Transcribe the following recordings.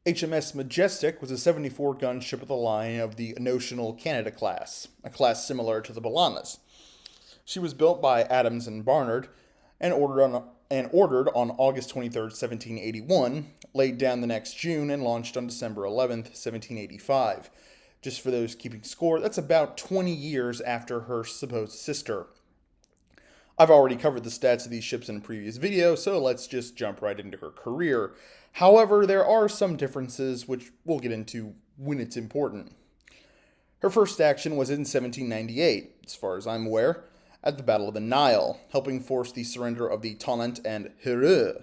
HMS Majestic was a 74-gun ship of the line of the Notional Canada class, a class similar to the Balanas. She was built by Adams and Barnard and ordered on August 23, 1781, laid down the next June, and launched on December 11th, 1785. Just for those keeping score, that's about 20 years after her supposed sister. I've already covered the stats of these ships in a previous video, so let's just jump right into her career. However, there are some differences, which we'll get into when it's important. Her first action was in 1798, as far as I'm aware, at the Battle of the Nile, helping force the surrender of the Tonnant and Heureux.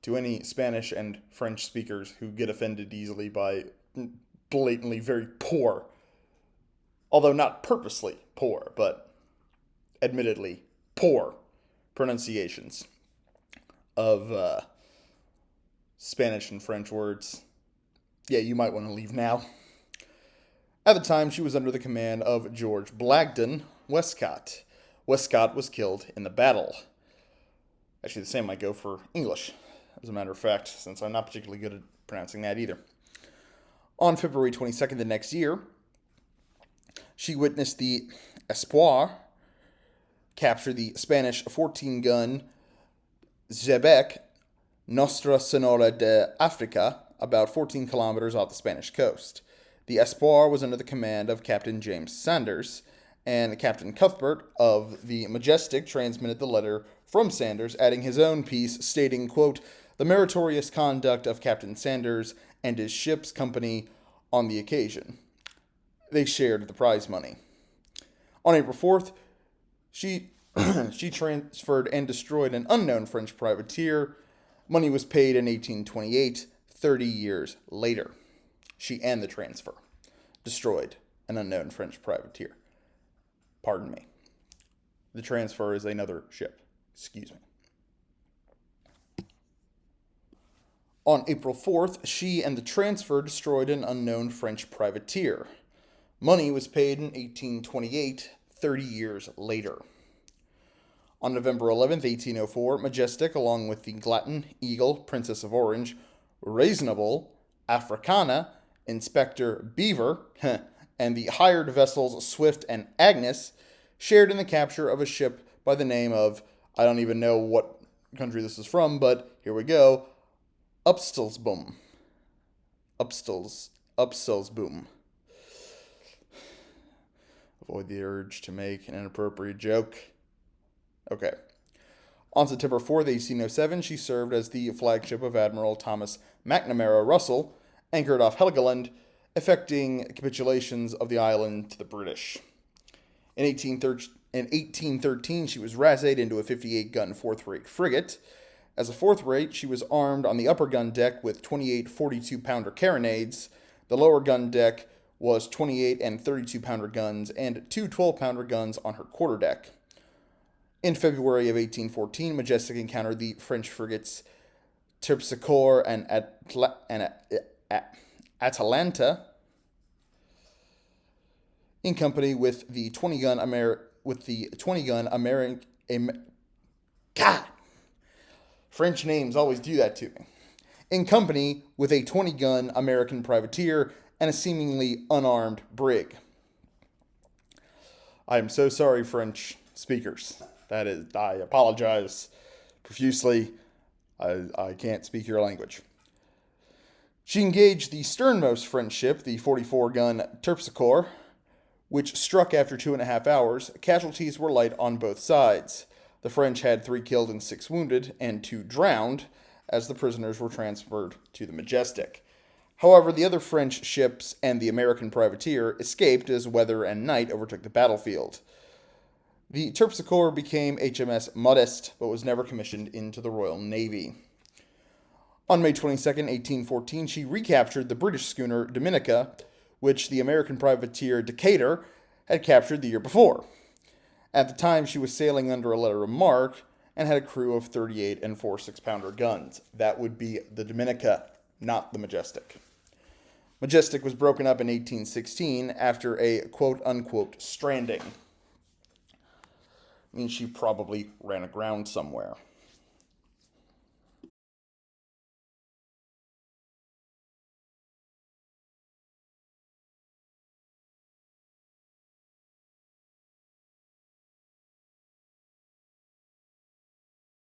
To any Spanish and French speakers who get offended easily by blatantly very poor, although not purposely poor, but admittedly poor pronunciations of Spanish and French words. Yeah, you might want to leave now. At the time, she was under the command of George Blagden Westcott. Westcott was killed in the battle. Actually, the same might go for English, as a matter of fact, since I'm not particularly good at pronouncing that either. On February 22nd the next year, she witnessed the Espoir capture the Spanish 14-gun Xebec Nostra Senora de Africa, about 14 kilometers off the Spanish coast. The Espoir was under the command of Captain James Sanders, and Captain Cuthbert of the Majestic transmitted the letter from Sanders, adding his own piece stating, quote, "The meritorious conduct of Captain Sanders and his ship's company on the occasion." They shared the prize money. On April 4th, she transferred and destroyed an unknown French privateer. Money was paid in 1828, 30 years later. She and the transfer destroyed an unknown French privateer. Pardon me. The transfer is another ship. Excuse me. On April 4th, she and the transfer destroyed an unknown French privateer. Money was paid in 1828, 30 years later. On November 11th, 1804, Majestic, along with the Glatton, Eagle, Princess of Orange, Reasonable, Africana, Inspector Beaver, and the hired vessels Swift and Agnes, shared in the capture of a ship by the name of, I don't even know what country this is from, but here we go, Upstalsboom. Upstalsboom. Avoid the urge to make an inappropriate joke. Okay. On September 4th, 1807, she served as the flagship of Admiral Thomas McNamara Russell, anchored off Helgoland, effecting capitulations of the island to the British. In 1813, she was razzed into a 58-gun fourth-rate frigate. As a fourth-rate, she was armed on the upper gun deck with 28 42-pounder carronades. The lower gun deck was 28 and 32-pounder guns and two 12-pounder guns on her quarterdeck. In February of 1814, Majestic encountered the French frigates Terpsichore and Atalanta in company with the 20-gun God, French names always do that to me. In company with a 20-gun American privateer and a seemingly unarmed brig. I am so sorry, French speakers. I apologize profusely. I can't speak your language. She engaged the sternmost French ship, the 44-gun Terpsichore, which struck after 2.5 hours. Casualties were light on both sides. The French had 3 killed and 6 wounded, and 2 drowned, as the prisoners were transferred to the Majestic. However, the other French ships and the American privateer escaped as weather and night overtook the battlefield. The Terpsichore became HMS Modest, but was never commissioned into the Royal Navy. On May 22, 1814, she recaptured the British schooner Dominica, which the American privateer Decatur had captured the year before. At the time, she was sailing under a letter of marque and had a crew of 38 and 4 6-pounder guns. That would be the Dominica, not the Majestic. Majestic was broken up in 1816 after a quote-unquote stranding. Means she probably ran aground somewhere.